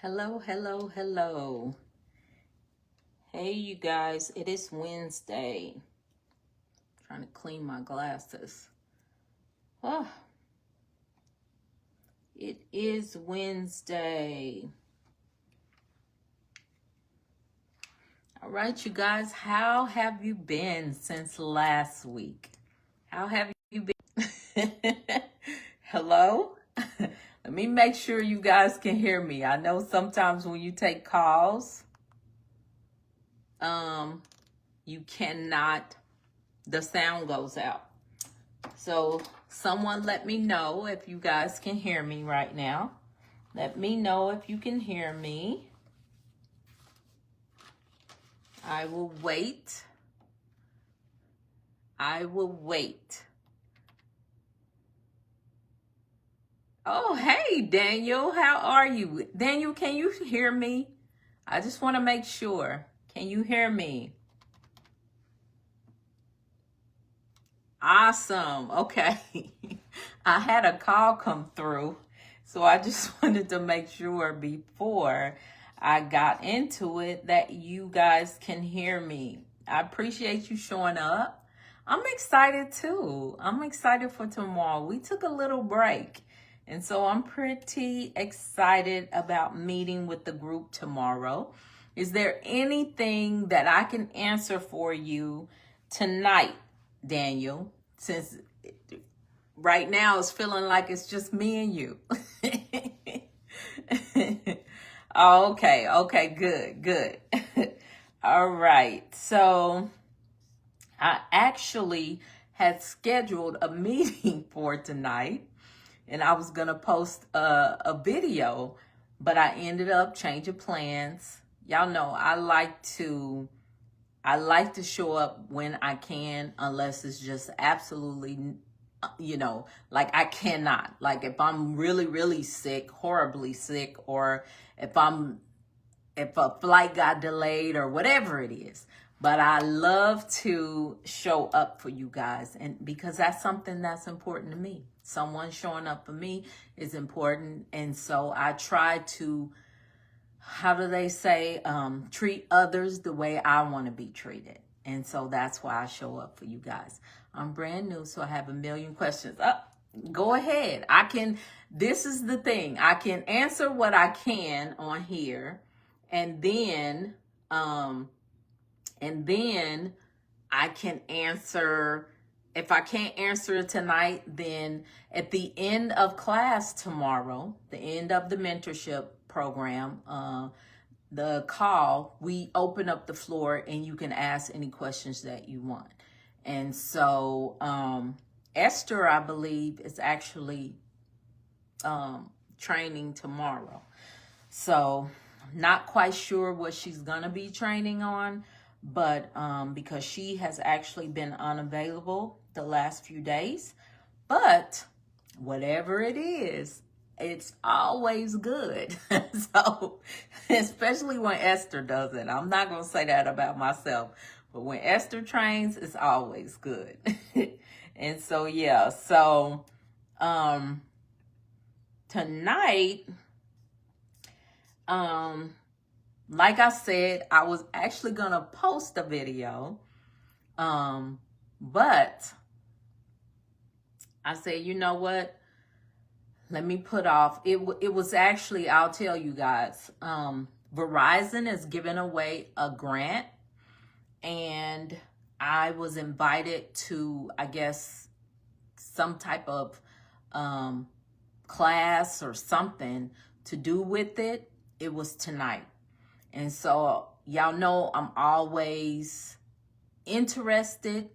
Hello, hello, hello. Hey, you guys, it is Wednesday. Trying to clean my glasses. Oh, it is Wednesday. All right, you guys, how have you been since last week? How have you been? Hello? Let me make sure you guys can hear me. I know sometimes when you take calls, you cannot, the sound goes out. So someone let me know if you guys can hear me right now. Let me know if you can hear me. I will wait. I will wait. Oh, hey, Daniel. How are you? Daniel, can you hear me? I just want to make sure. Can you hear me? Awesome. Okay. I had a call come through, so I just wanted to make sure before I got into it that you guys can hear me. I appreciate you showing up. I'm excited too. I'm excited for tomorrow. We took a little break, and so I'm pretty excited about meeting with the group tomorrow. Is there anything that I can answer for you tonight, Daniel, since right now it's feeling like it's just me and you? Okay, good. All right. So I actually had scheduled a meeting for tonight, and I was going to post a video, but I ended up changing plans. Y'all know I like to show up when I can, unless it's just absolutely, like I cannot. Like if I'm really, really sick, horribly sick, or if a flight got delayed or whatever it is. But I love to show up for you guys, and because that's something that's important to me. Someone showing up for me is important, and so I try to, how do they say, treat others the way I want to be treated. And so that's why I show up for you guys. I'm brand new, so I have a million questions. Go ahead. This is the thing. I can answer what I can on here, and then I can answer. If I can't answer it tonight, then at the end of class tomorrow, the end of the mentorship program, the call, we open up the floor and you can ask any questions that you want. And so Esther, I believe, is actually training tomorrow. So not quite sure what she's gonna be training on, but because she has actually been unavailable the last few days. But whatever it is, it's always good. So, especially when Esther does it. I'm not going to say that about myself, but when Esther trains, it's always good. And so, yeah. So, tonight, like I said, I was actually going to post a video, but I said, you know what? Let me put off. It was actually, I'll tell you guys, Verizon is giving away a grant, and I was invited to, I guess, some type of class or something to do with it. It was tonight. And so y'all know I'm always interested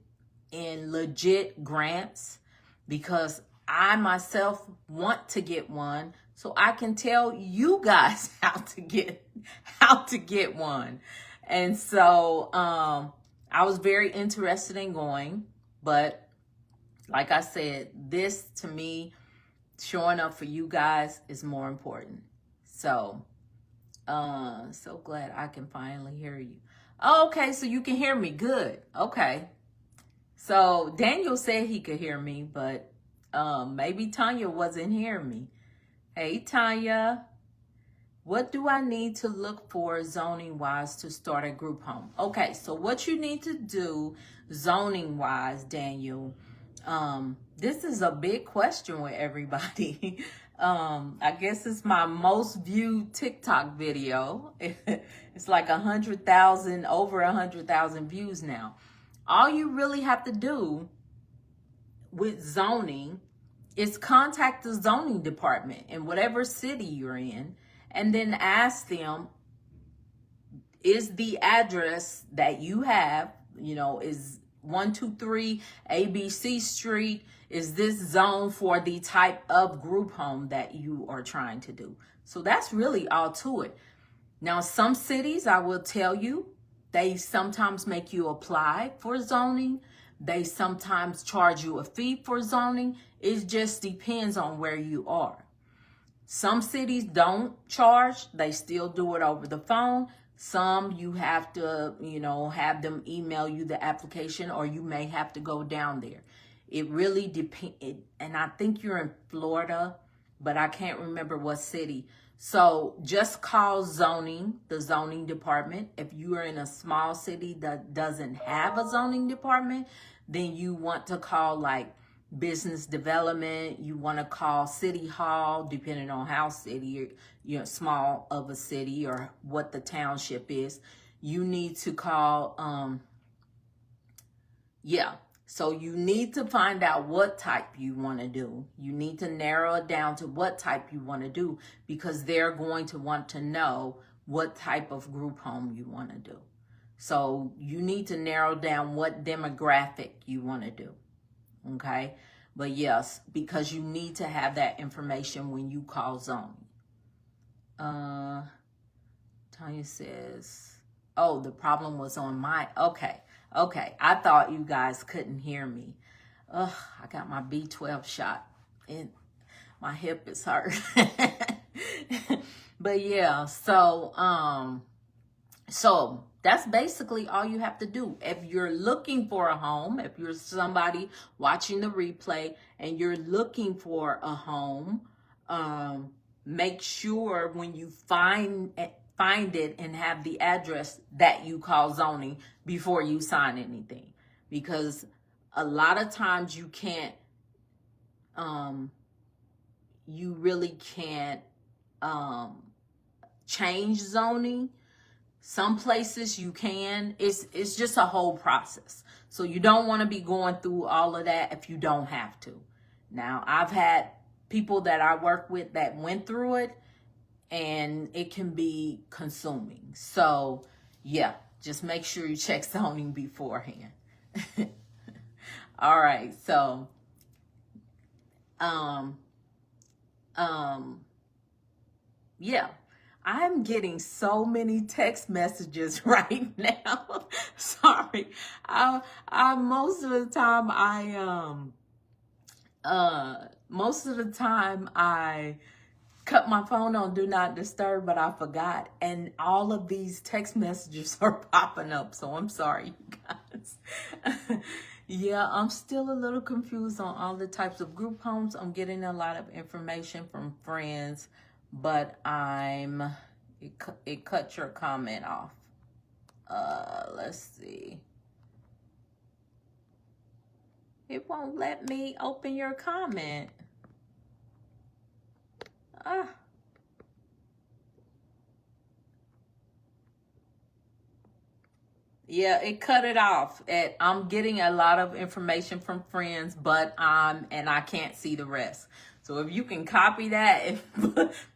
in legit grants, because I myself want to get one so I can tell you guys how to get one. And so I was very interested in going, but like I said, this to me, showing up for you guys is more important. So so glad I can finally hear you. Okay, so you can hear me. Good. Okay. So Daniel said he could hear me, but maybe Tanya wasn't hearing me. Hey, Tanya. What do I need to look for zoning wise to start a group home? Okay, so what you need to do zoning wise, Daniel, this is a big question with everybody. I guess it's my most viewed TikTok video. It's like 100,000, over 100,000 views now. All you really have to do with zoning is contact the zoning department in whatever city you're in, and then ask them, is the address that you have, is 123 ABC Street, is this zone for the type of group home that you are trying to do? So that's really all to it. Now, some cities, I will tell you, they sometimes make you apply for zoning. They sometimes charge you a fee for zoning. It just depends on where you are. Some cities don't charge. They still do it over the phone. Some you have to, have them email you the application, or you may have to go down there. It really depends. And I think you're in Florida, but I can't remember what city. So just call zoning, the zoning department. If you are in a small city that doesn't have a zoning department, then you want to call like business development. You want to call city hall, depending on how city, small of a city or what the township is. You need to call, So you need to find out what type you want to do. You need to narrow it down to what type you want to do, because they're going to want to know what type of group home you want to do. So you need to narrow down what demographic you want to do. Okay? But yes, because you need to have that information when you call zoning. Tanya says, oh, the problem was on my, okay. I thought you guys couldn't hear me. I got my B12 shot and my hip is hurt. But yeah, so that's basically all you have to do. If you're looking for a home, if you're somebody watching the replay and you're looking for a home, make sure when you find it and have the address that you call zoning before you sign anything. Because a lot of times you can't, you really can't change zoning. Some places you can. It's just a whole process. So you don't want to be going through all of that if you don't have to. Now, I've had people that I work with that went through it, and it can be consuming. So, yeah, just make sure you check zoning beforehand. All right, so, yeah. I'm getting so many text messages right now. Sorry. I most of the time I cut my phone on do not disturb, but I forgot, and all of these text messages are popping up, so I'm sorry, you guys. Yeah, I'm still a little confused on all the types of group homes. I'm getting a lot of information from friends, but it cut your comment off. Let's see. It won't let me open your comment. Yeah, it cut it off. I'm getting a lot of information from friends, but and I can't see the rest. So if you can copy that and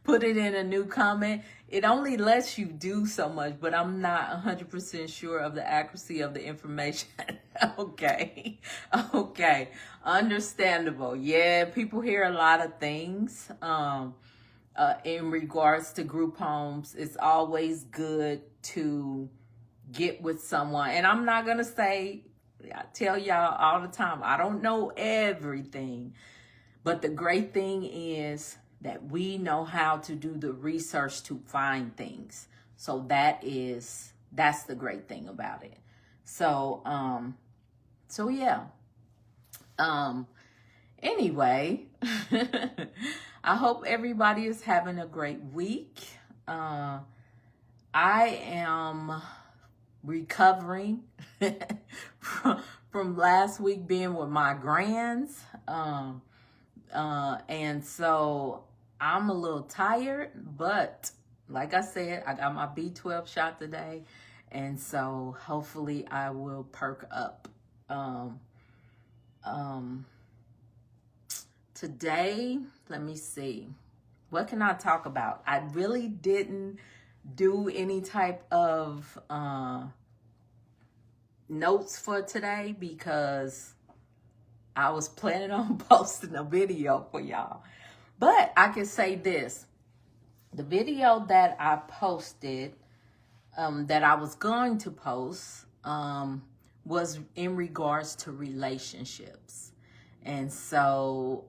put it in a new comment, it only lets you do so much, but I'm not 100% sure of the accuracy of the information. Okay. Understandable. Yeah, people hear a lot of things. In regards to group homes, it's always good to get with someone. And I'm not going to say, I tell y'all all the time, I don't know everything. But the great thing is that we know how to do the research to find things. So that's the great thing about it. So, yeah. Anyway, I hope everybody is having a great week. I am recovering from last week being with my grands. And so I'm a little tired, but like I said, I got my B12 shot today. And so hopefully I will perk up. Today, let me see. What can I talk about? I really didn't do any type of notes for today because I was planning on posting a video for y'all. But I can say this. The video that I posted, that I was going to post, was in regards to relationships. And so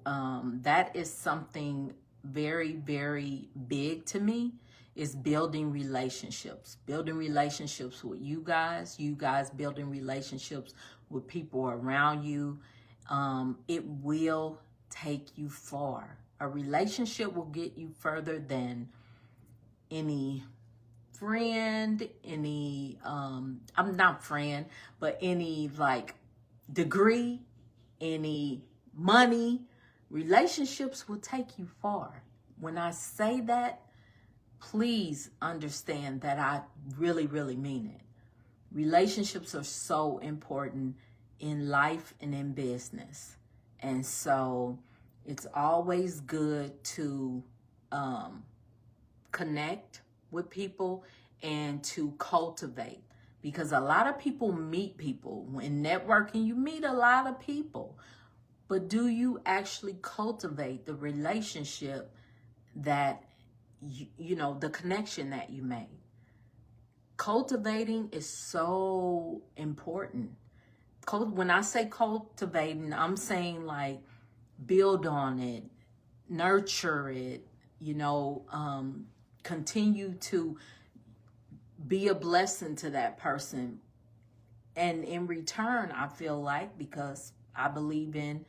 that is something very, very big to me, is building relationships with you guys building relationships with people around you. It will take you far. A relationship will get you further than any friend, any, I'm not friend, but any like degree, any money. Relationships will take you far. When I say that, please understand that I really, really mean it. Relationships are so important in life and in business. And so it's always good to connect with people and to cultivate, because a lot of people meet people. When networking, you meet a lot of people, but do you actually cultivate the relationship that you know, the connection that you made? Cultivating is so important. When I say cultivating, I'm saying like build on it, nurture it, you know, continue to be a blessing to that person. And in return, I feel like, because I believe in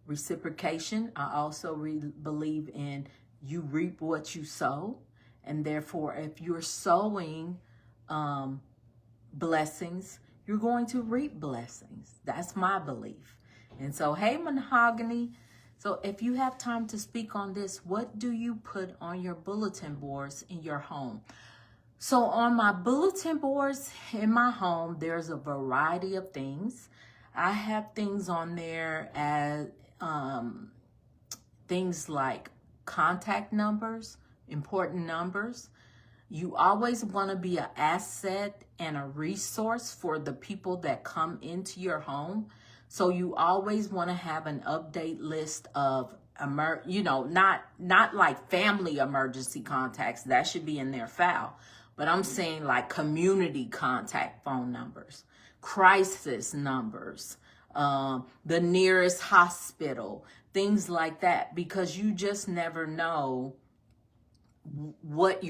reciprocation, I also believe in you reap what you sow. And therefore, if you're sowing blessings, you're going to reap blessings. That's my belief. And so, hey, Mahogany. So if you have time to speak on this, what do you put on your bulletin boards in your home? So on my bulletin boards in my home, there's a variety of things. I have things on there as things like contact numbers, important numbers. You always want to be an asset and a resource for the people that come into your home. So you always want to have an update list of, you know, not like family emergency contacts. That should be in their file. But I'm saying like community contact phone numbers, crisis numbers, the nearest hospital, things like that, because you just never know what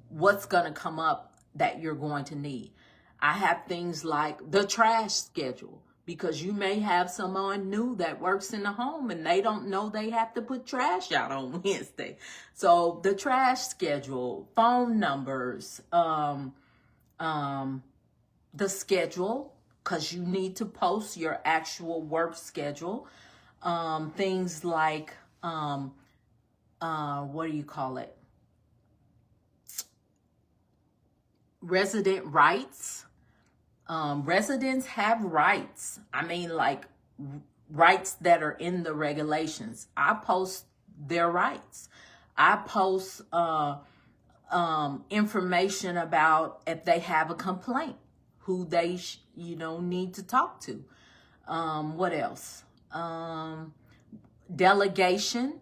what's going to come up that you're going to need. I have things like the trash schedule, because you may have someone new that works in the home and they don't know they have to put trash out on Wednesday. So the trash schedule, phone numbers, the schedule, because you need to post your actual work schedule. Things like, what do you call it? Resident rights. Residents have rights. I mean, like rights that are in the regulations. I post their rights. I post information about if they have a complaint, who they need to talk to. What else? Delegation.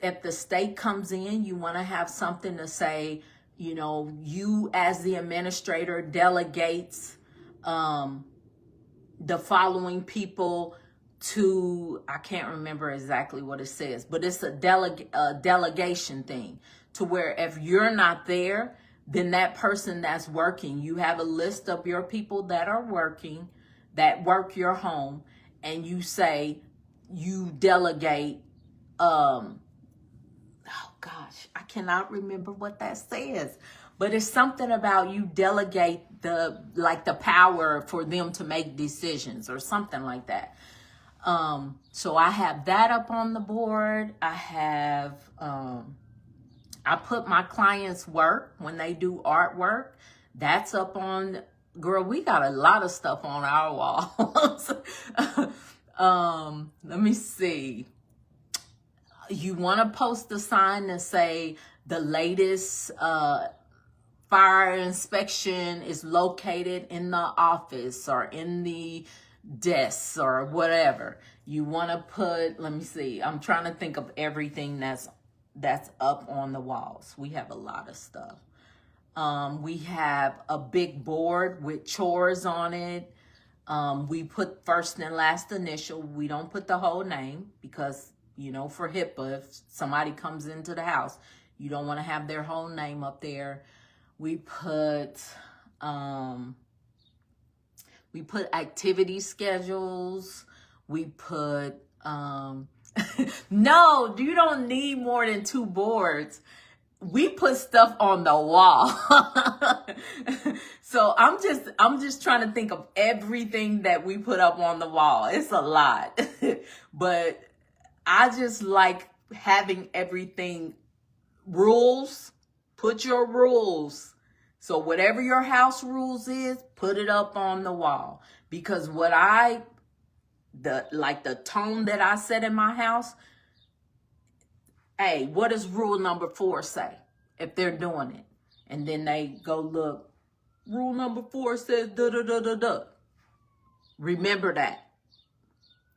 If the state comes in, you want to have something to say. You know, you as the administrator delegates the following people to, I can't remember exactly what it says, but it's a delegation thing, to where if you're not there, then that person that's working, you have a list of your people that are working, that work your home, and you say, you delegate, oh gosh, I cannot remember what that says. But it's something about you delegate the power for them to make decisions or something like that. So I have that up on the board. I have, I put my clients' work when they do artwork. That's up on, girl, we got a lot of stuff on our walls. Let me see. You want to post a sign to say the latest fire inspection is located in the office or in the desks or whatever. You want to put, let me see, I'm trying to think of everything that's up on the walls. We have a lot of stuff. We have a big board with chores on it. We put first and last initial. We don't put the whole name because, you know, for HIPAA, if somebody comes into the house, you don't want to have their whole name up there. We put activity schedules. We put, no, you don't need more than 2 boards. We put stuff on the wall. So I'm just trying to think of everything that we put up on the wall. It's a lot. But I just like having everything rules. Put your rules. So whatever your house rules is, put it up on the wall. Because the tone that I set in my house, hey, what does rule number 4 say if they're doing it? And then they go look, rule number 4 says da da da da da. Remember that.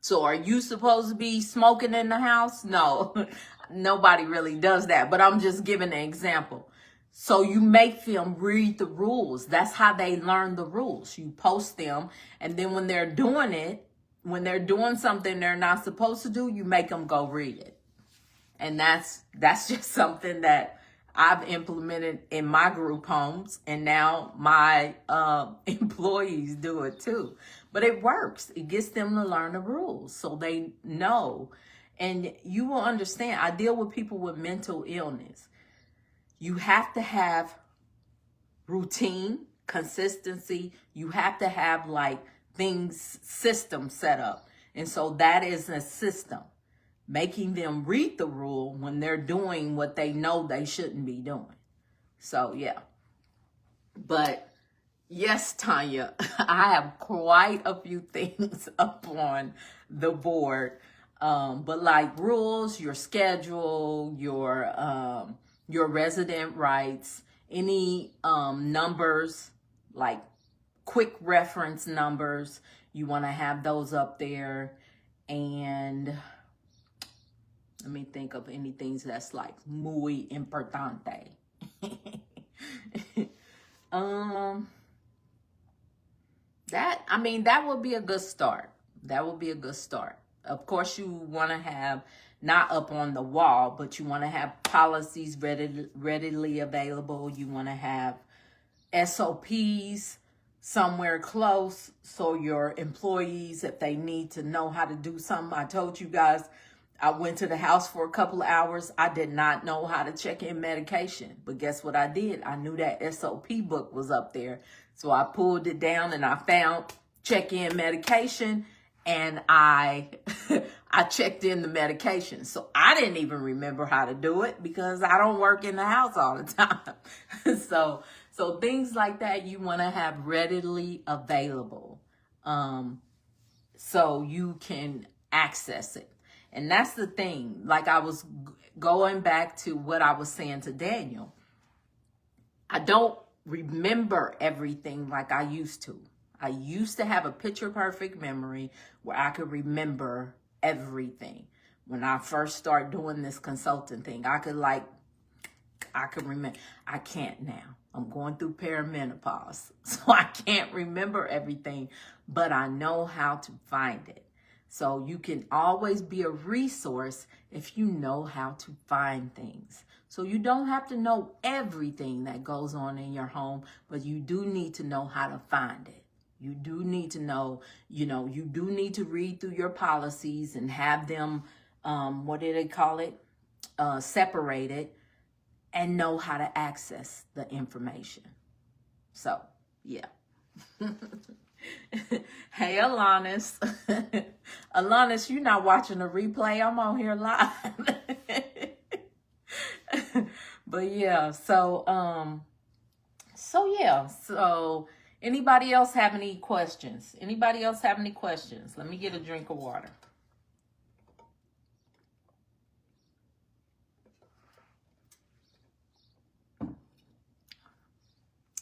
So are you supposed to be smoking in the house? No, nobody really does that, but I'm just giving an example. So you make them read the rules. That's how they learn the rules. You post them, and then when they're doing it, when they're doing something they're not supposed to do, you make them go read it. And that's just something that I've implemented in my group homes, and now my employees do it too. But it works. It gets them to learn the rules so they know. And you will understand, I deal with people with mental illness. You have to have routine, consistency. You have to have system set up. And so that is a system. Making them read the rule when they're doing what they know they shouldn't be doing. So, yeah. But, yes, Tanya, I have quite a few things up on the board. But like rules, your schedule, your resident rights, any numbers, like quick reference numbers, you want to have those up there. And let me think of anything that's like muy importante. That would be a good start. That would be a good start. Of course, you want to have not up on the wall, but you want to have policies readily available. You want to have SOPs somewhere close so your employees, if they need to know how to do something. I told you guys, I went to the house for a couple of hours. I did not know how to check in medication. But guess what I did? I knew that SOP book was up there. So I pulled it down and I found check in medication, and I checked in the medication. So I didn't even remember how to do it because I don't work in the house all the time. So things like that you want to have readily available so you can access it. And that's the thing. Like I was going back to what I was saying to Daniel. I don't remember everything like I used to. I used to have a picture perfect memory where I could remember everything. When I first started doing this consulting thing, I could remember. I can't now. I'm going through perimenopause, so I can't remember everything, but I know how to find it. So you can always be a resource if you know how to find things. So you don't have to know everything that goes on in your home, but you do need to know how to find it. You do need to know, you do need to read through your policies and have them, what do they call it? Separated. and know how to access the information. So, yeah. Hey, Alanis. Alanis, you're not watching the replay. I'm on here live. But yeah, so anybody else have any questions? Anybody else have any questions? Let me get a drink of water.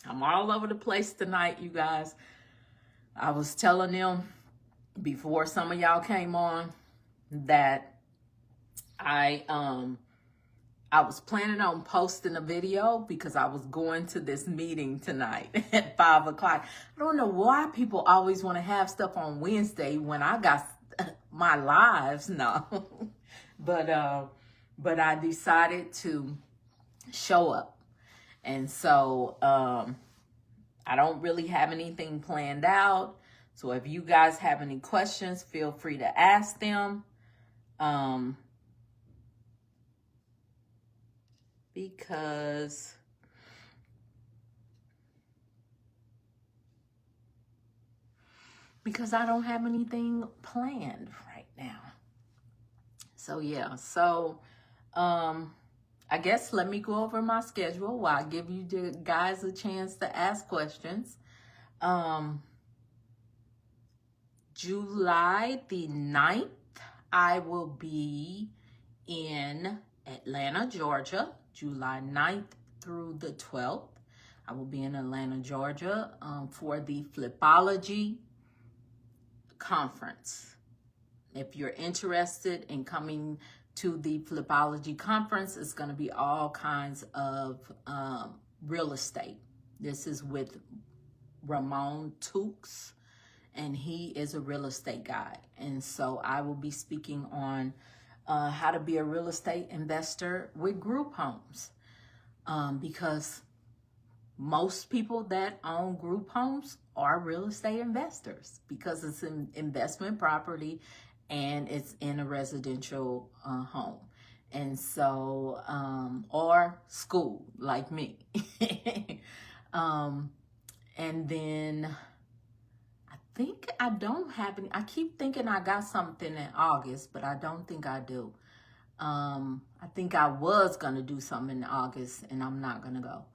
I'm all over the place tonight, you guys. I was telling them before some of y'all came on that I was planning on posting a video because I was going to this meeting tonight at 5 o'clock. I don't know why people always want to have stuff on Wednesday when I got my lives. No, but I decided to show up. And so I don't really have anything planned out. So if you guys have any questions, feel free to ask them. Because I don't have anything planned right now. So yeah, I guess let me go over my schedule while I give you guys a chance to ask questions. July the 9th, I will be in Atlanta, Georgia. July 9th through the 12th. I will be in Atlanta, Georgia for the Flipology conference. If you're interested in coming to the Flipology conference, it's going to be all kinds of real estate. This is with Ramon Tukes, and he is a real estate guy. And so I will be speaking on how to be a real estate investor with group homes, because most people that own group homes are real estate investors because it's an investment property and it's in a residential home. And so, or school like me. And then I think I don't have any. I keep thinking I got something in August, but I don't think I do. I think I was going to do something in August and I'm not going to go.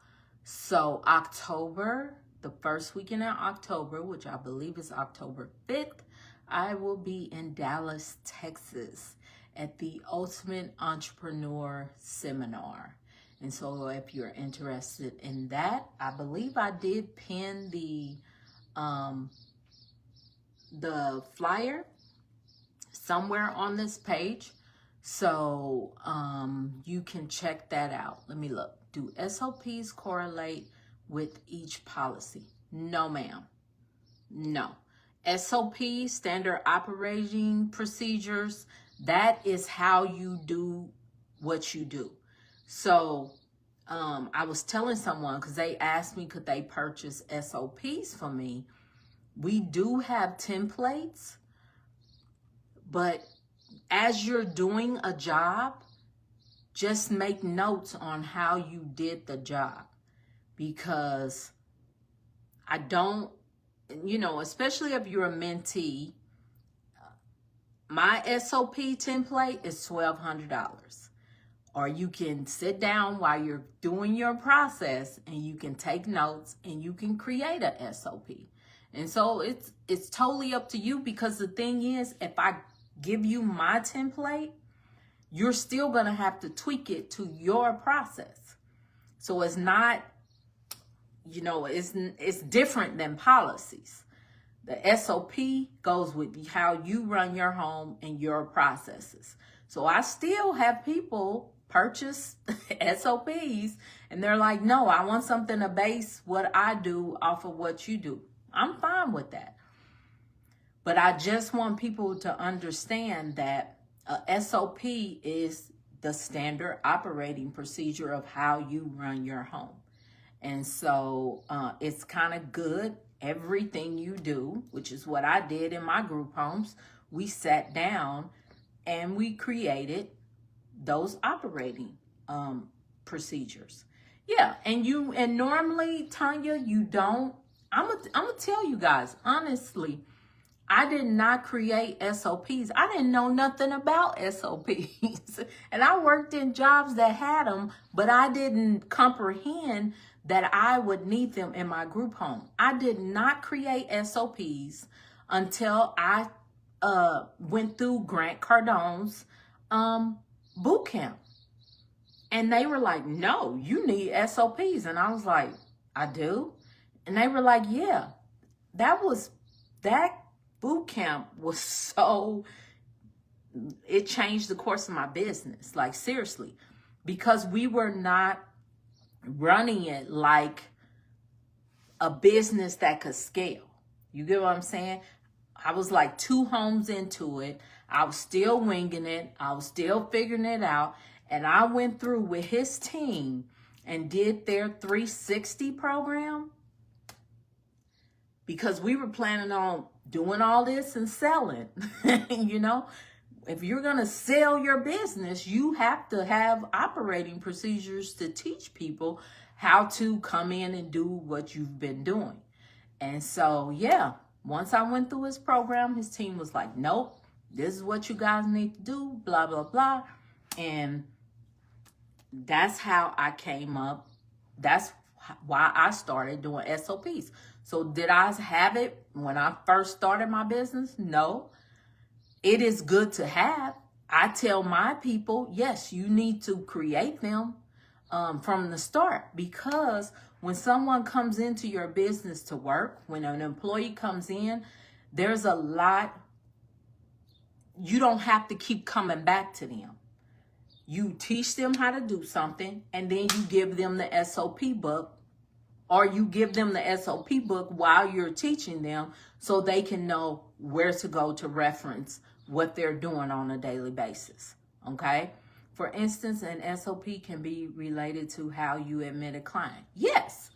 So October, the first weekend in October, which I believe is October 5th, I will be in Dallas, Texas at the Ultimate Entrepreneur Seminar. And so if you're interested in that, I believe I did pin the flyer somewhere on this page. So you can check that out. Let me look. Do SOPs correlate with each policy? No, ma'am. No. SOP, standard operating procedures, that is how you do what you do. So I was telling someone, because they asked me, could they purchase SOPs for me? We do have templates, but as you're doing a job, just make notes on how you did the job, because I don't, especially if you're a mentee, my SOP template is $1,200. Or you can sit down while you're doing your process and you can take notes and you can create a SOP. And so it's totally up to you, because the thing is, if I give you my template, you're still going to have to tweak it to your process. So it's not, it's different than policies. The SOP goes with how you run your home and your processes. So I still have people purchase SOPs and they're like, no, I want something to base what I do off of what you do. I'm fine with that. But I just want people to understand that a SOP is the standard operating procedure of how you run your home. And so it's kind of good. Everything you do, which is what I did in my group homes, we sat down and we created those operating procedures. Yeah, and normally, Tanya, you don't. I'm gonna tell you guys honestly, I did not create SOPs. I didn't know nothing about SOPs. And I worked in jobs that had them, but I didn't comprehend that I would need them in my group home. I did not create SOPs until I went through Grant Cardone's boot camp. And they were like, no, you need SOPs. And I was like, I do? And they were like, yeah, that boot camp was so, it changed the course of my business. Like, seriously, because we were not running it like a business that could scale. You get what I'm saying? I was like 2 homes into it. I was still winging it. I was still figuring it out. And I went through with his team and did their 360 program because we were planning on doing all this and selling. You know, if you're going to sell your business, you have to have operating procedures to teach people how to come in and do what you've been doing. And so, yeah, once I went through his program, his team was like, nope, this is what you guys need to do, blah, blah, blah. And that's how I came up. That's why I started doing SOPs. So did I have it when I first started my business? No. It is good to have. I tell my people, yes, you need to create them from the start, because when someone comes into your business to work, when an employee comes in, there's a lot, you don't have to keep coming back to them. You teach them how to do something, and then you give them the SOP book, or you give them the SOP book while you're teaching them so they can know where to go to reference what they're doing on a daily basis. Okay? For instance, an SOP can be related to how you admit a client. Yes.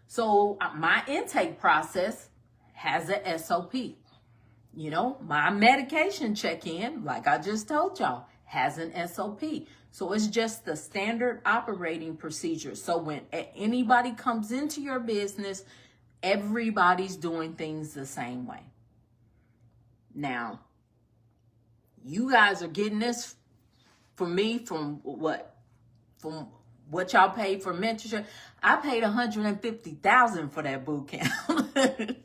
So my intake process has a SOP. You know, my medication check-in, like I just told y'all, has an SOP. So it's just the standard operating procedure. So when anybody comes into your business, everybody's doing things the same way. Now, you guys are getting this from me from what y'all paid for mentorship. I paid $150,000 for that boot camp.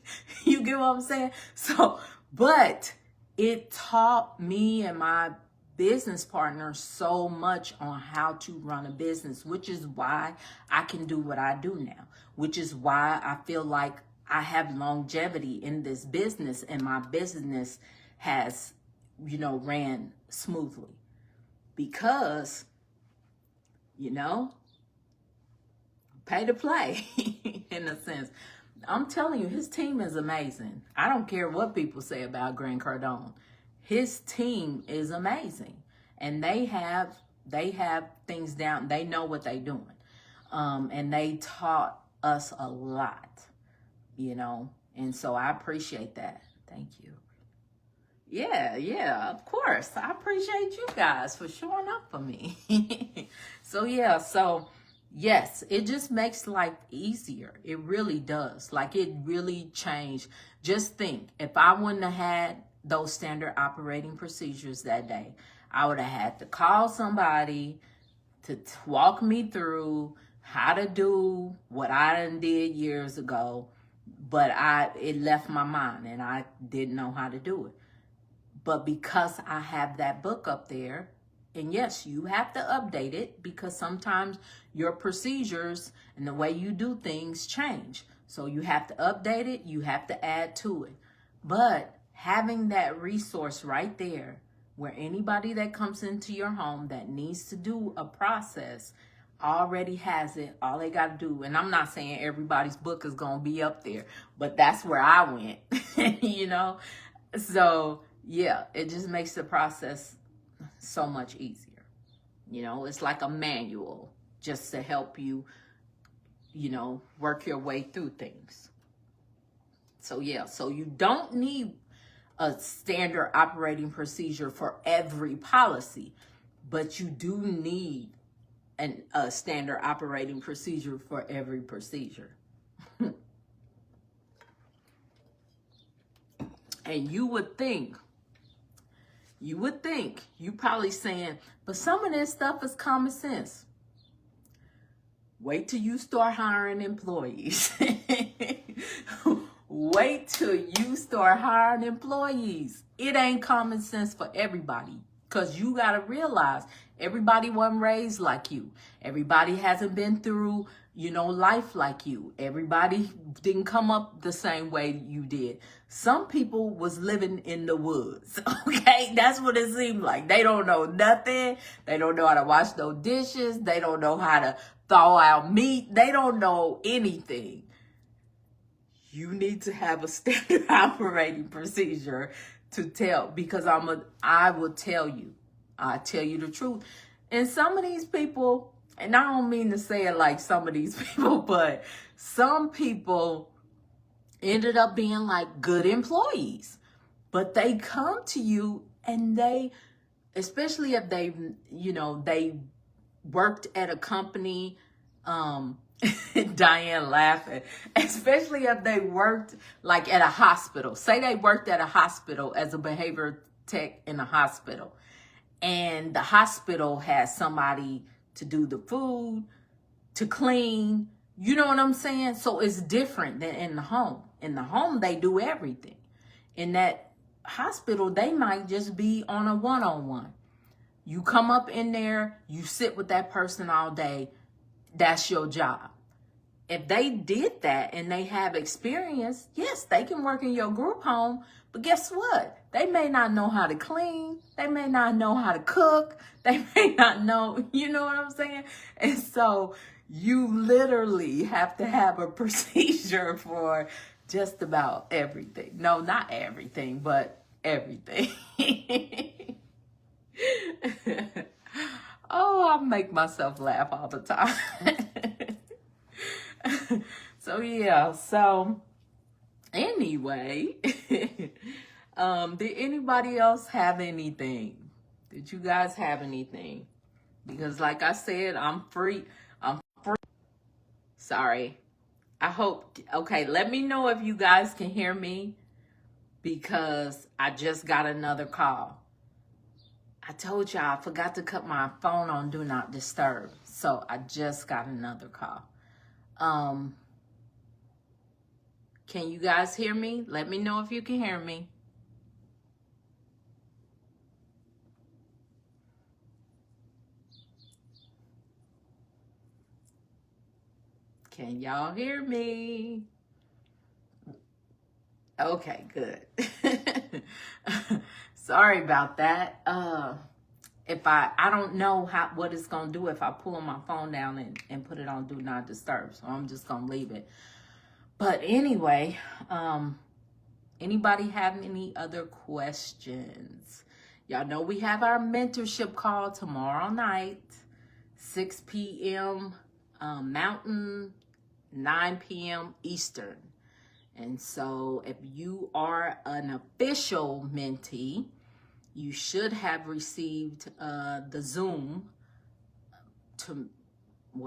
You get what I'm saying? So, but it taught me and my business partner so much on how to run a business, which is why I can do what I do now, which is why I feel like I have longevity in this business, and my business has, you know, ran smoothly because, you know, pay to play in a sense. I'm telling you, his team is amazing. I don't care what people say about Grant Cardone. His team is amazing, and they have things down. They know what they're doing, and they taught us a lot, you know, and so I appreciate that. Thank you. Yeah, of course. I appreciate you guys for showing up for me. So yes, it just makes life easier. It really does. Like, it really changed. Just think, if I wouldn't have had those standard operating procedures that day, I would have had to call somebody to walk me through how to do what I done did years ago, but it left my mind and I didn't know how to do it. But because I have that book up there, and yes, you have to update it because sometimes your procedures and the way you do things change. So you have to update it, you have to add to it. But having that resource right there where anybody that comes into your home that needs to do a process already has it. All they got to do, and I'm not saying everybody's book is going to be up there, but that's where I went, you know? So yeah, it just makes the process so much easier. You know, it's like a manual just to help you, you know, work your way through things. So yeah, so you don't need a standard operating procedure for every policy, but you do need a standard operating procedure for every procedure. And you probably saying, but some of this stuff is common sense. Wait till you start hiring employees. Wait till you start hiring employees. It ain't common sense for everybody, because you got to realize everybody wasn't raised like you. Everybody hasn't been through, life like you. Everybody didn't come up the same way you did. Some people was living in the woods, okay? That's what it seemed like. They don't know nothing. They don't know how to wash no dishes. They don't know how to thaw out meat. They don't know anything. You need to have a standard operating procedure to tell, because I will tell you. I tell you the truth. And some of these people, and I don't mean to say it like some of these people, but some people ended up being like good employees. But they come to you and they, especially if they worked at a company, Diane laughing, especially if they worked like at a hospital. Say they worked at a hospital as a behavior tech in a hospital, and the hospital has somebody to do the food, to clean, you know what I'm saying? So it's different than in the home. In the home, they do everything. In that hospital, they might just be on a one-on-one. You come up in there, you sit with that person all day. That's your job. If they did that and they have experience, yes, they can work in your group home. But guess what? They may not know how to clean. They may not know how to cook. They may not know, you know what I'm saying? And so you literally have to have a procedure for just about everything. No, not everything, but everything. Oh, I make myself laugh all the time. So yeah, so anyway, did anybody else have anything? Did you guys have anything? Because like I said, I'm free. Sorry. Okay, let me know if you guys can hear me, because I just got another call. I told y'all I forgot to cut my phone on Do Not Disturb. So I just got another call. Can you guys hear me? Let me know if you can hear me. Can y'all hear me? Okay, good. Sorry about that. If I don't know what it's gonna do if I pull my phone down and put it on Do Not Disturb. So I'm just gonna leave it. But anyway, anybody have any other questions? Y'all know we have our mentorship call tomorrow night, 6 p.m. Mountain, 9 p.m. Eastern. And so if you are an official mentee, you should have received the Zoom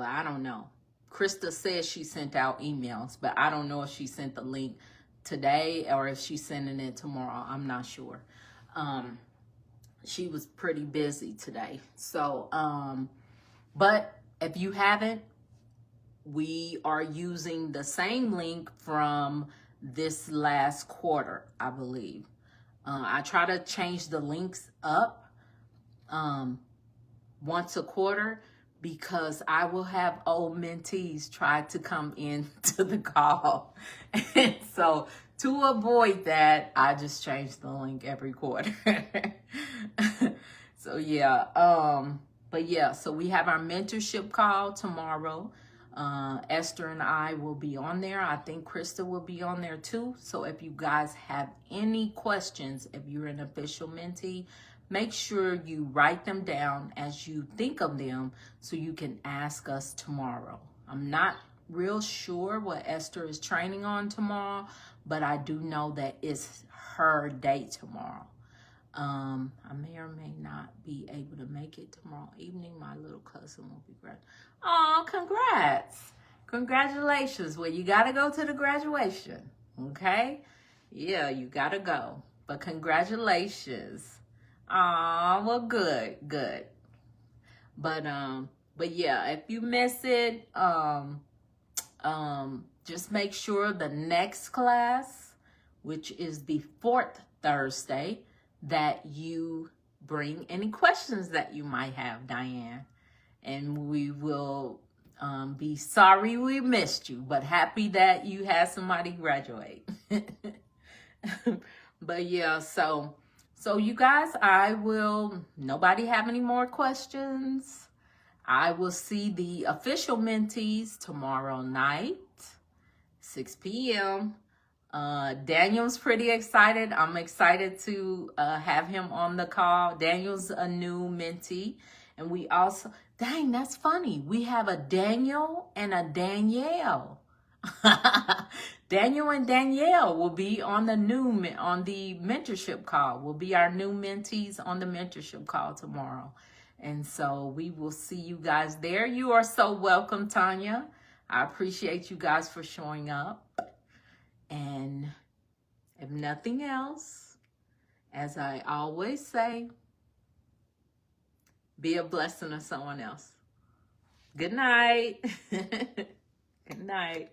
I don't know. Krista says she sent out emails, but I don't know if she sent the link today or if she's sending it tomorrow. I'm not sure. She was pretty busy today. So, but if you haven't, we are using the same link from this last quarter, I believe. I try to change the links up once a quarter, because I will have old mentees try to come in to the call. And so to avoid that, I just change the link every quarter. So yeah, but yeah, so we have our mentorship call tomorrow. Esther and I will be on there. I think Krista will be on there too. So if you guys have any questions, if you're an official mentee, make sure you write them down as you think of them so you can ask us tomorrow. I'm not real sure what Esther is training on tomorrow, but I do know that it's her day tomorrow. I may or may not be able to make it tomorrow evening. My little cousin will be graduating. Oh, congrats. Congratulations. Well, you got to go to the graduation. Okay? Yeah, you got to go. But congratulations. Oh, well, good, good. But yeah, if you miss it, just make sure the next class, which is the 4th Thursday, that you bring any questions that you might have, Diane. And we will be sorry we missed you, but happy that you had somebody graduate. But yeah, so you guys, nobody have any more questions? I will see the official mentees tomorrow night, 6 p.m. Daniel's pretty excited. I'm excited to have him on the call. Daniel's a new mentee. And we also, dang, that's funny. We have a Daniel and a Danielle. Daniel and Danielle will be on the mentorship call. Will be our new mentees on the mentorship call tomorrow. And so we will see you guys there. You are so welcome, Tanya. I appreciate you guys for showing up. And if nothing else, as I always say, be a blessing to someone else. Good night. Good night.